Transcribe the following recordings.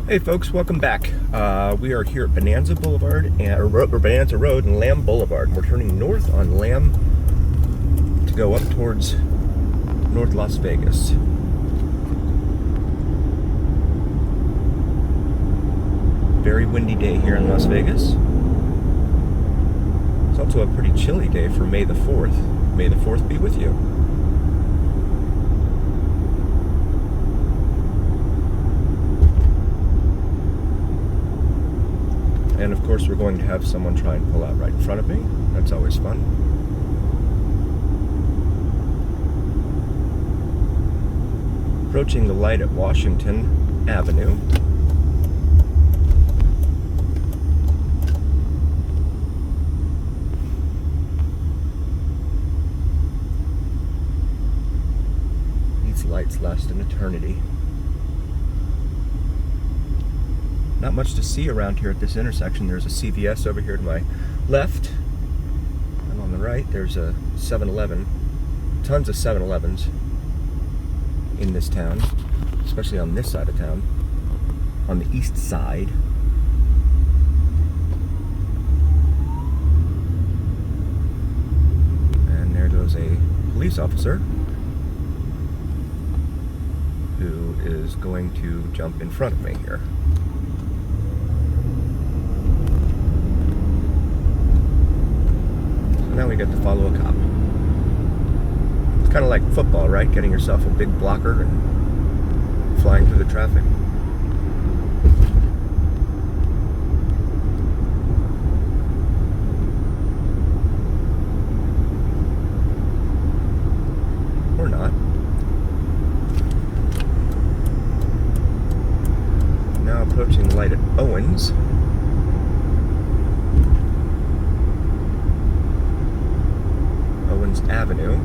Hey folks, welcome back. We are here at Bonanza Boulevard or Bonanza Road and Lamb Boulevard. And we're turning north on Lamb to go up towards North Las Vegas. Very windy day here in Las Vegas. It's also a pretty chilly day for May the 4th. May the 4th be with you. And of course we're going to have someone try and pull out right in front of me. That's always fun. Approaching the light at Washington Avenue. These lights last an eternity. Not much to see around here at this intersection. There's a CVS over here to my left, and on the right there's a 7-Eleven. Tons of 7-Elevens in this town, especially on this side of town, on the east side. And there goes a police officer who is going to jump in front of me here. Now we get to follow a cop. It's kind of like football, right? Getting yourself a big blocker and flying through the traffic. Or not. Now approaching the light at Owens. Avenue.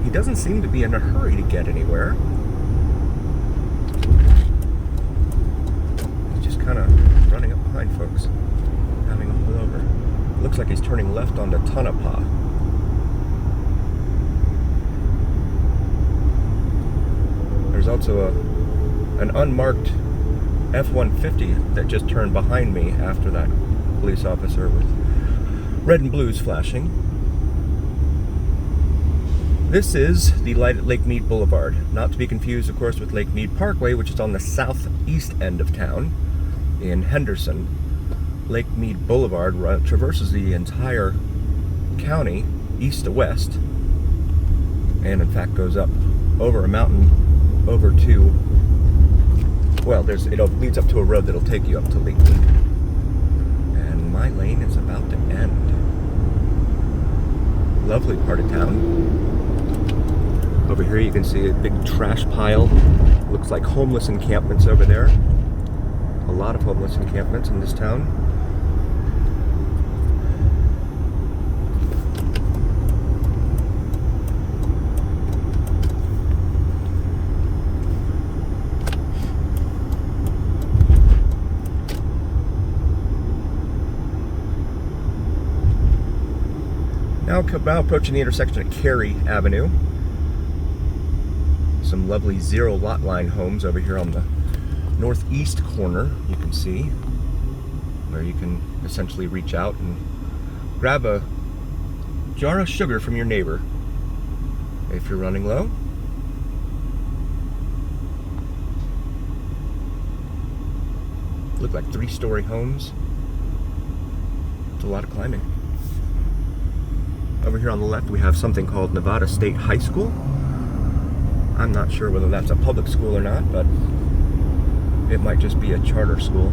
He doesn't seem to be in a hurry to get anywhere. He's just kind of running up behind folks, having them pull over. Looks like he's turning left onto Tonopah. There's also an unmarked F-150 that just turned behind me after that police officer with red and blues flashing. This is the light at Lake Mead Boulevard, not to be confused, of course, with Lake Mead Parkway, which is on the southeast end of town in Henderson. Lake Mead Boulevard traverses the entire county, east to west, and in fact goes up over a mountain over to, well, it leads up to a road that'll take you up to Lake Mead. And my lane is about to end. Lovely part of town. Over here you can see a big trash pile. Looks like homeless encampments over there. A lot of homeless encampments in this town. Now approaching the intersection at Cary Avenue. Some lovely zero lot line homes over here on the northeast corner, you can see, where you can essentially reach out and grab a jar of sugar from your neighbor if you're running low. Look like 3-story homes. It's a lot of climbing. Over here on the left we have something called Nevada State High School. I'm not sure whether that's a public school or not, but it might just be a charter school.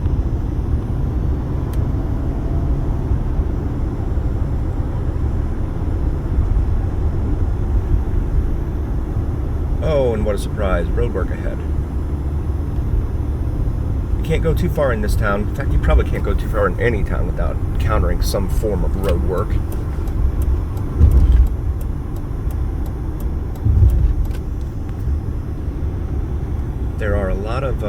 Oh, and what a surprise, road work ahead. You can't go too far in this town. In fact, you probably can't go too far in any town without encountering some form of road work. There are a lot of,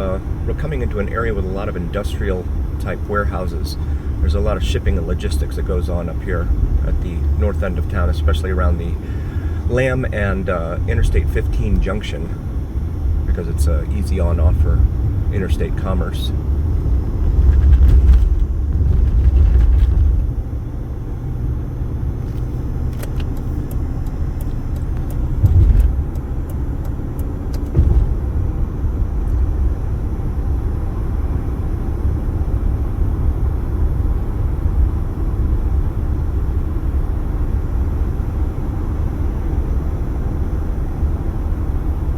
we're coming into an area with a lot of industrial type warehouses. There's a lot of shipping and logistics that goes on up here at the north end of town, especially around the Lamb and Interstate 15 junction, because it's easy on-off for interstate commerce.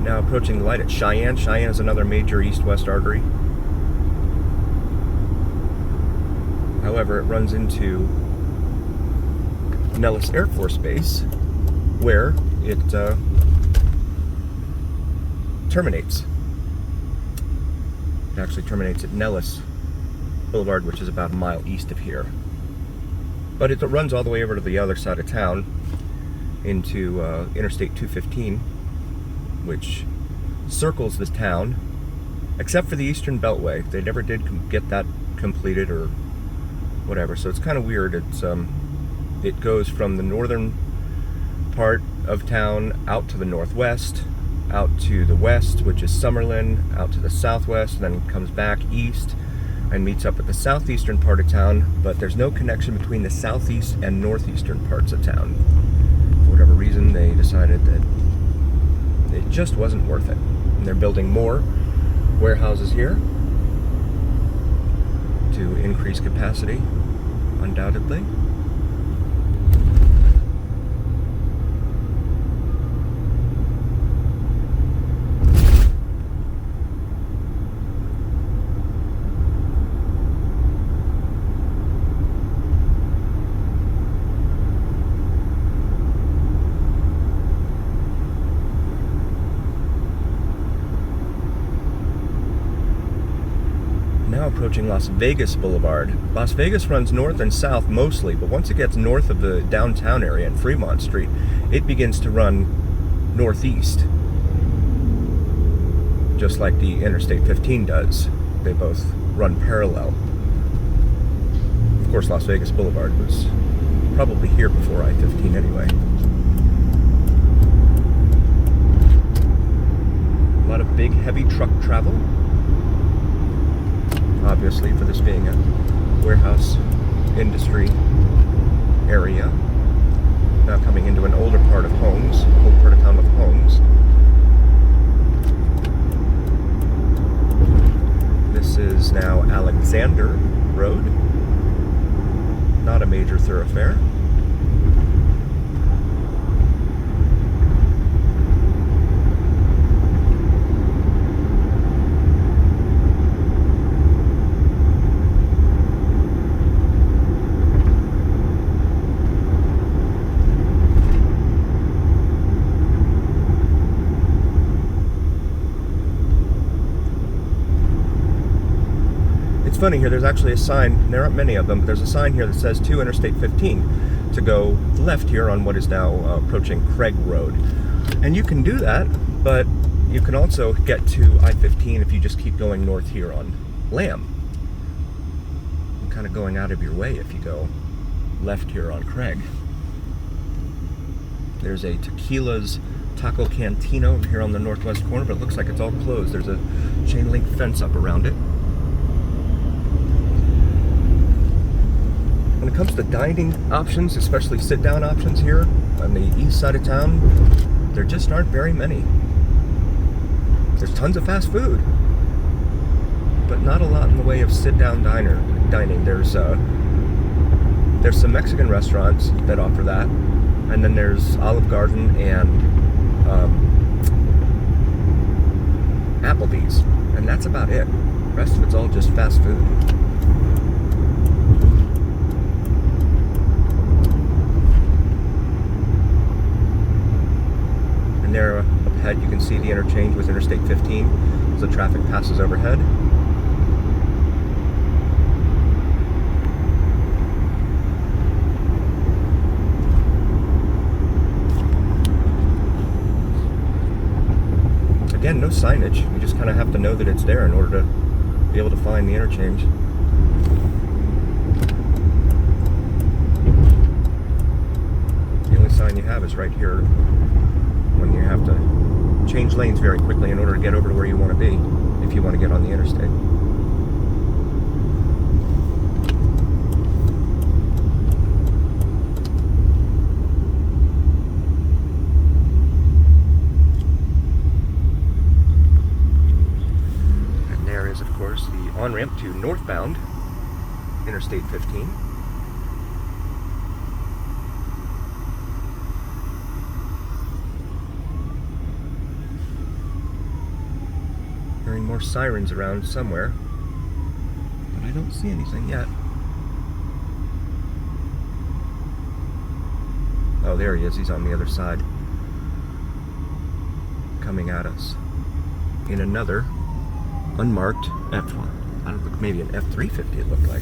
Now approaching the light at Cheyenne. Cheyenne is another major east-west artery. However, it runs into Nellis Air Force Base, where it terminates. It actually terminates at Nellis Boulevard, which is about a mile east of here. But it runs all the way over to the other side of town into Interstate 215, which circles the town, except for the Eastern Beltway. They never did get that completed or whatever, so it's kind of weird. It goes from the northern part of town out to the northwest, out to the west, which is Summerlin, out to the southwest, and then comes back east and meets up at the southeastern part of town, but there's no connection between the southeast and northeastern parts of town. For whatever reason, they decided that it just wasn't worth it. And they're building more warehouses here to increase capacity, undoubtedly. Approaching Las Vegas Boulevard. Las Vegas runs north and south mostly, but once it gets north of the downtown area in Fremont Street, it begins to run northeast, just like the Interstate 15 does. They both run parallel. Of course, Las Vegas Boulevard was probably here before I-15 anyway. A lot of big, heavy truck travel. Obviously, for this being a warehouse industry area. Now coming into an older part of homes, old part of town with homes. This is now Alexander Road. Not a major thoroughfare. It's funny here, there's actually a sign, there aren't many of them, but there's a sign here that says to Interstate 15 to go left here on what is now approaching Craig Road. And you can do that, but you can also get to I-15 if you just keep going north here on Lamb. You're kind of going out of your way if you go left here on Craig. There's a Tequila's Taco Cantina over here on the northwest corner, but it looks like it's all closed. There's a chain link fence up around it. When it comes to dining options, especially sit-down options here on the east side of town, there just aren't very many. There's tons of fast food, but not a lot in the way of sit-down dining. There's some Mexican restaurants that offer that, and then there's Olive Garden and Applebee's, and that's about it. The rest of it's all just fast food. There up ahead you can see the interchange with Interstate 15 as the traffic passes overhead. Again, no signage. You just kind of have to know that it's there in order to be able to find the interchange. sign you have is right here when you have to change lanes very quickly in order to get over to where you want to be if you want to get on the interstate. And there is, of course, the on-ramp to northbound Interstate 15. Hearing more sirens around somewhere, but I don't see anything yet. Oh, there he is. He's on the other side, coming at us in another unmarked F1. I don't know, maybe an F350 it looked like.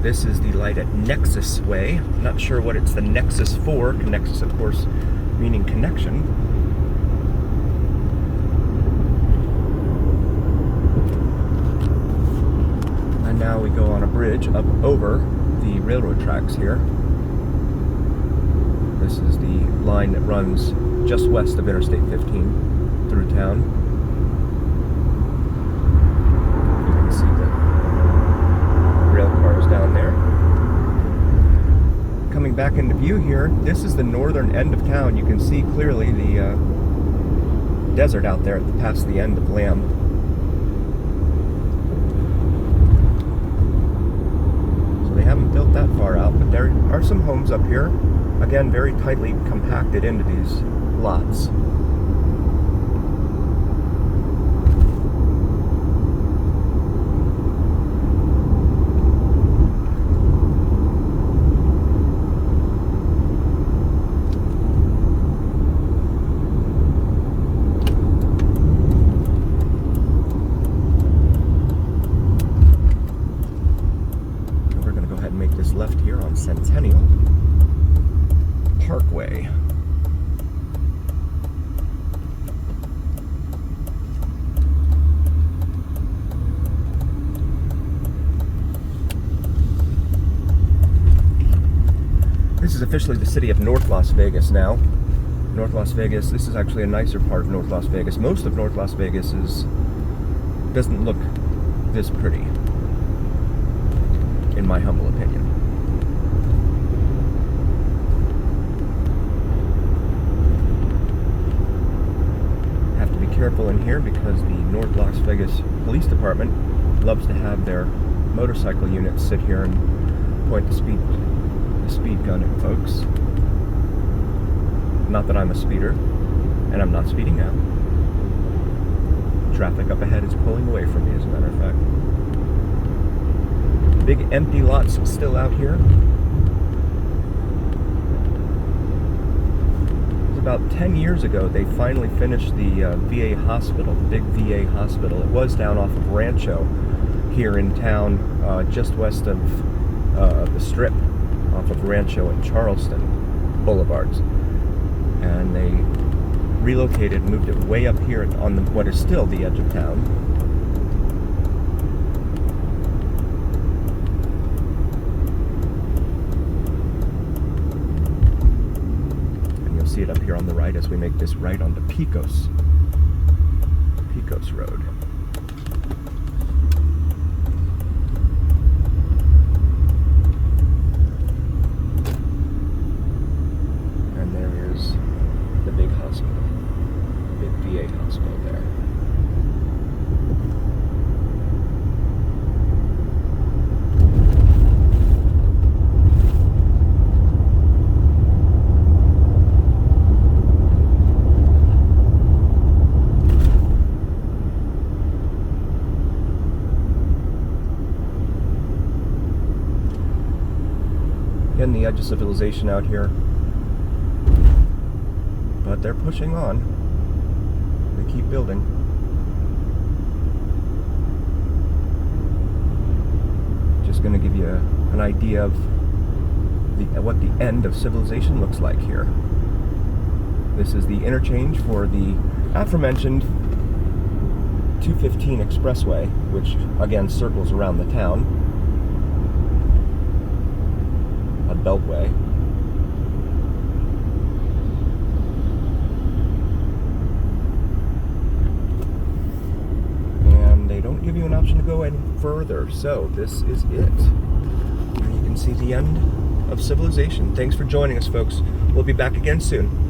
This is the light at Nexus Way. Not sure what it's the Nexus for. Nexus, of course, meaning connection. And now we go on a bridge up over the railroad tracks here. This is the line that runs just west of Interstate 15 through town. Down there. Coming back into view here, this is the northern end of town. You can see clearly the desert out there past the end of Lamb. So they haven't built that far out, but there are some homes up here. Again, very tightly compacted into these lots. Left here on Centennial Parkway. This is officially the city of North Las Vegas now. North Las Vegas, this is actually a nicer part of North Las Vegas. Most of North Las Vegas doesn't look this pretty, in my humble opinion. Careful in here because the North Las Vegas Police Department loves to have their motorcycle units sit here and point the speed gun at folks. Not that I'm a speeder, and I'm not speeding now. Traffic up ahead is pulling away from me, as a matter of fact. Big empty lots still out here. About 10 years ago, they finally finished the VA hospital, the big VA hospital. It was down off of Rancho here in town, just west of the Strip, off of Rancho and Charleston Boulevards. And they relocated, moved it way up here on what is still the edge of town. See it up here on the right as we make this right onto Pecos Road. And there is the big hospital, the big VA hospital there. Again, the edge of civilization out here, but they're pushing on. They keep building. Just going to give you an idea of what the end of civilization looks like here. This is the interchange for the aforementioned 215 Expressway, which again circles around the town. A beltway. And they don't give you an option to go any further, so this is it. And you can see the end of civilization. Thanks for joining us, folks. We'll be back again soon.